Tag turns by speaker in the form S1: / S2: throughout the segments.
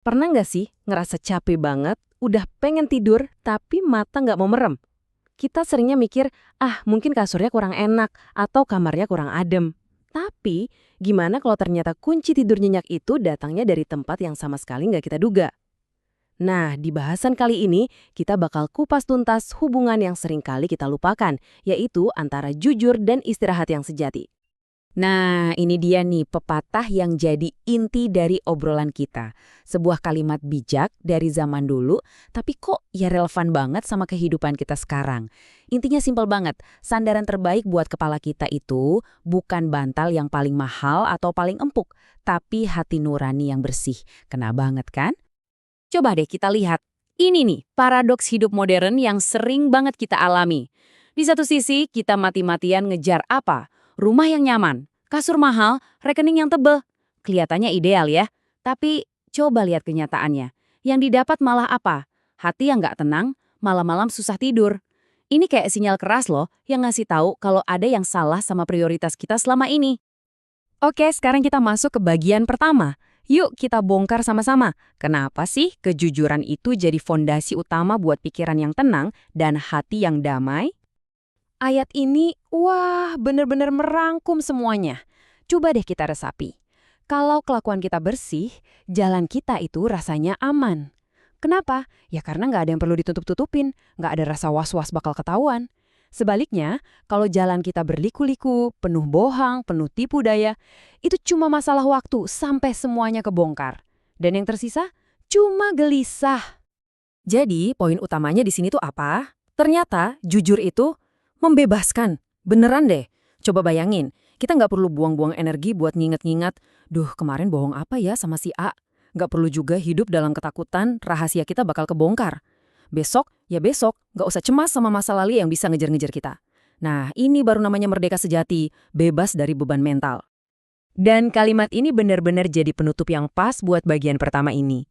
S1: Pernah nggak sih ngerasa capek banget, udah pengen tidur, tapi mata nggak mau merem? Kita seringnya mikir, mungkin kasurnya kurang enak, atau kamarnya kurang adem. Tapi, gimana kalau ternyata kunci tidur nyenyak itu datangnya dari tempat yang sama sekali nggak kita duga? Nah, di bahasan kali ini, kita bakal kupas tuntas hubungan yang sering kali kita lupakan, yaitu antara jujur dan istirahat yang sejati.
S2: Nah, ini dia nih pepatah yang jadi inti dari obrolan kita. Sebuah kalimat bijak dari zaman dulu, tapi kok ya relevan banget sama kehidupan kita sekarang. Intinya simpel banget, sandaran terbaik buat kepala kita itu bukan bantal yang paling mahal atau paling empuk, tapi hati nurani yang bersih. Kena banget kan? Coba deh kita lihat. Ini nih, paradoks hidup modern yang sering banget kita alami. Di satu sisi, kita mati-matian ngejar apa? Rumah yang nyaman, kasur mahal, rekening yang tebel. Kelihatannya ideal ya, tapi coba lihat kenyataannya. Yang didapat malah apa? Hati yang nggak tenang, malam-malam susah tidur. Ini kayak sinyal keras loh yang ngasih tahu kalau ada yang salah sama prioritas kita selama ini.
S1: Oke, sekarang kita masuk ke bagian pertama. Yuk kita bongkar sama-sama. Kenapa sih kejujuran itu jadi fondasi utama buat pikiran yang tenang dan hati yang damai? Ayat ini, wah, bener-bener merangkum semuanya. Coba deh kita resapi. Kalau kelakuan kita bersih, jalan kita itu rasanya aman. Kenapa? Ya karena nggak ada yang perlu ditutup-tutupin, nggak ada rasa was-was bakal ketahuan. Sebaliknya, kalau jalan kita berliku-liku, penuh bohong, penuh tipu daya, itu cuma masalah waktu sampai semuanya kebongkar. Dan yang tersisa, cuma gelisah. Jadi, poin utamanya di sini tuh apa? Ternyata, jujur itu membebaskan. Beneran deh. Coba bayangin, kita nggak perlu buang-buang energi buat nginget-nginget, duh kemarin bohong apa ya sama si A. Nggak perlu juga hidup dalam ketakutan rahasia kita bakal kebongkar. Besok, ya besok, nggak usah cemas sama masa lalu yang bisa ngejar-ngejar kita. Nah, ini baru namanya merdeka sejati, bebas dari beban mental. Dan kalimat ini benar-benar jadi penutup yang pas buat bagian pertama ini.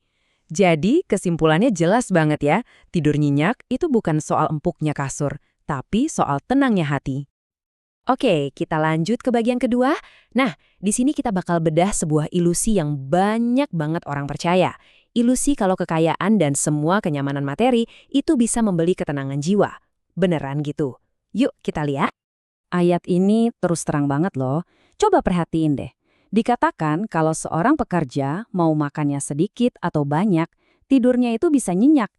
S1: Jadi, kesimpulannya jelas banget ya, tidur nyenyak itu bukan soal empuknya kasur, tapi soal tenangnya hati. Oke, kita lanjut ke bagian kedua. Nah, di sini kita bakal bedah sebuah ilusi yang banyak banget orang percaya. Ilusi kalau kekayaan dan semua kenyamanan materi itu bisa membeli ketenangan jiwa. Beneran gitu? Yuk kita lihat. Ayat ini terus terang banget loh. Coba perhatiin deh. Dikatakan kalau seorang pekerja mau makannya sedikit atau banyak, tidurnya itu bisa nyenyak.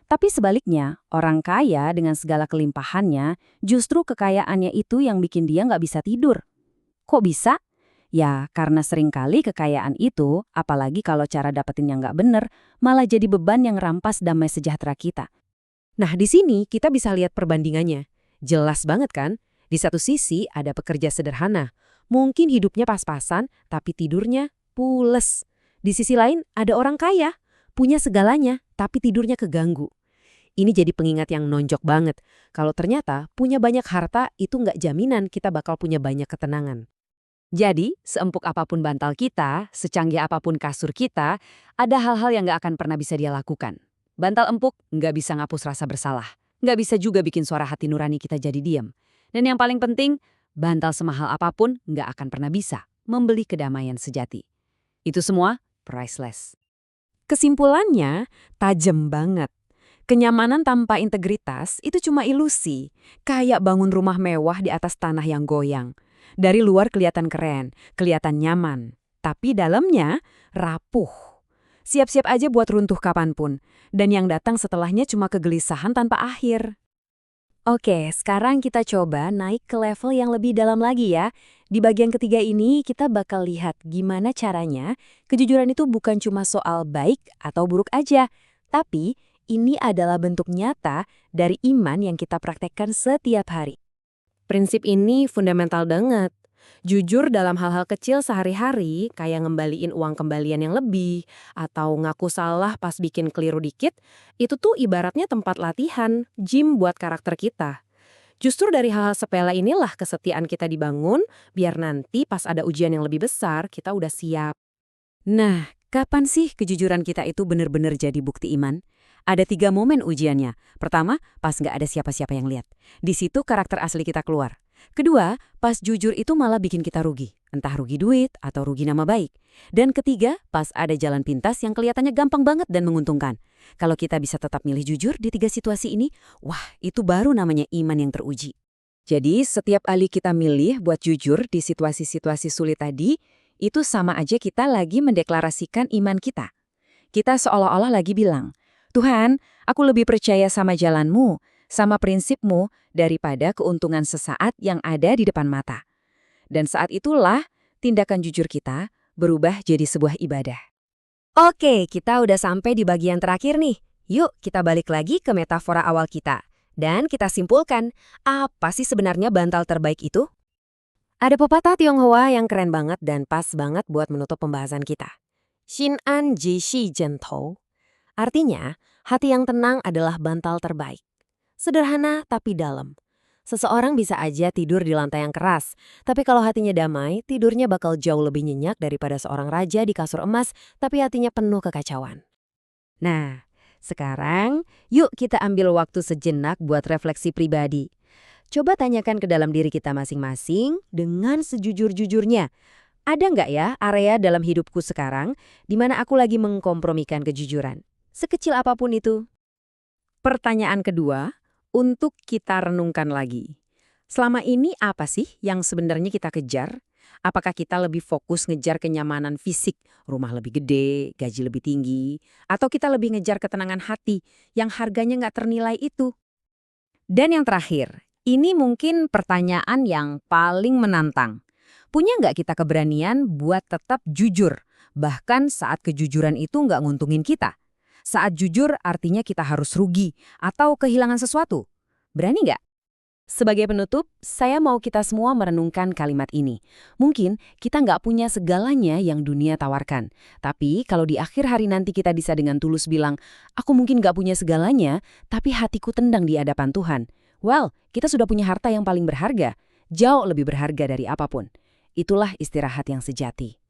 S1: Tapi sebaliknya, orang kaya dengan segala kelimpahannya, justru kekayaannya itu yang bikin dia nggak bisa tidur. Kok bisa? Ya, karena seringkali kekayaan itu, apalagi kalau cara dapetin yang nggak bener, malah jadi beban yang rampas damai sejahtera kita. Nah, di sini kita bisa lihat perbandingannya. Jelas banget kan? Di satu sisi ada pekerja sederhana. Mungkin hidupnya pas-pasan, tapi tidurnya pules. Di sisi lain ada orang kaya, punya segalanya, tapi tidurnya keganggu. Ini jadi pengingat yang nonjok banget. Kalau ternyata punya banyak harta itu nggak jaminan kita bakal punya banyak ketenangan. Jadi, seempuk apapun bantal kita, secanggih apapun kasur kita, ada hal-hal yang nggak akan pernah bisa dia lakukan. Bantal empuk nggak bisa ngapus rasa bersalah. Nggak bisa juga bikin suara hati nurani kita jadi diam. Dan yang paling penting, bantal semahal apapun nggak akan pernah bisa membeli kedamaian sejati. Itu semua priceless. Kesimpulannya, tajam banget. Kenyamanan tanpa integritas itu cuma ilusi, kayak bangun rumah mewah di atas tanah yang goyang. Dari luar kelihatan keren, kelihatan nyaman, tapi dalamnya rapuh. Siap-siap aja buat runtuh kapanpun, dan yang datang setelahnya cuma kegelisahan tanpa akhir. Oke, sekarang kita coba naik ke level yang lebih dalam lagi ya. Di bagian ketiga ini kita bakal lihat gimana caranya kejujuran itu bukan cuma soal baik atau buruk aja, tapi ini adalah bentuk nyata dari iman yang kita praktekkan setiap hari. Prinsip ini fundamental banget. Jujur dalam hal-hal kecil sehari-hari, kayak ngembaliin uang kembalian yang lebih, atau ngaku salah pas bikin keliru dikit, itu tuh ibaratnya tempat latihan, gym buat karakter kita. Justru dari hal-hal sepele inilah kesetiaan kita dibangun, biar nanti pas ada ujian yang lebih besar, kita udah siap. Nah, kapan sih kejujuran kita itu benar-benar jadi bukti iman? Ada 3 momen ujiannya. Pertama, pas nggak ada siapa-siapa yang lihat. Di situ karakter asli kita keluar.
S2: Kedua, pas jujur itu malah bikin kita rugi. Entah rugi duit atau rugi nama baik. Dan ketiga, pas ada jalan pintas yang kelihatannya gampang banget dan menguntungkan. Kalau kita bisa tetap milih jujur di 3 situasi ini, wah, itu baru namanya iman yang teruji. Jadi, setiap kali kita milih buat jujur di situasi-situasi sulit tadi, itu sama aja kita lagi mendeklarasikan iman kita. Kita seolah-olah lagi bilang, Tuhan, aku lebih percaya sama jalanmu, sama prinsipmu, daripada keuntungan sesaat yang ada di depan mata. Dan saat itulah, tindakan jujur kita berubah jadi sebuah ibadah.
S1: Oke, kita udah sampai di bagian terakhir nih. Yuk, kita balik lagi ke metafora awal kita. Dan kita simpulkan, apa sih sebenarnya bantal terbaik itu? Ada pepatah Tionghoa yang keren banget dan pas banget buat menutup pembahasan kita. Xin an ji shi zhen tou. Artinya, hati yang tenang adalah bantal terbaik. Sederhana tapi dalam. Seseorang bisa aja tidur di lantai yang keras, tapi kalau hatinya damai, tidurnya bakal jauh lebih nyenyak daripada seorang raja di kasur emas, tapi hatinya penuh kekacauan. Nah, sekarang yuk kita ambil waktu sejenak buat refleksi pribadi. Coba tanyakan ke dalam diri kita masing-masing dengan sejujur-jujurnya. Ada nggak ya area dalam hidupku sekarang di mana aku lagi mengkompromikan kejujuran? Sekecil apapun itu. Pertanyaan kedua, untuk kita renungkan lagi. Selama ini apa sih yang sebenarnya kita kejar? Apakah kita lebih fokus ngejar kenyamanan fisik, rumah lebih gede, gaji lebih tinggi, atau kita lebih ngejar ketenangan hati yang harganya nggak ternilai itu? Dan yang terakhir, ini mungkin pertanyaan yang paling menantang. Punya nggak kita keberanian buat tetap jujur, bahkan saat kejujuran itu nggak nguntungin kita? Saat jujur artinya kita harus rugi atau kehilangan sesuatu. Berani nggak? Sebagai penutup, saya mau kita semua merenungkan kalimat ini. Mungkin kita nggak punya segalanya yang dunia tawarkan. Tapi kalau di akhir hari nanti kita bisa dengan tulus bilang, aku mungkin nggak punya segalanya, tapi hatiku tendang di hadapan Tuhan. Well, kita sudah punya harta yang paling berharga. Jauh lebih berharga dari apapun. Itulah istirahat yang sejati.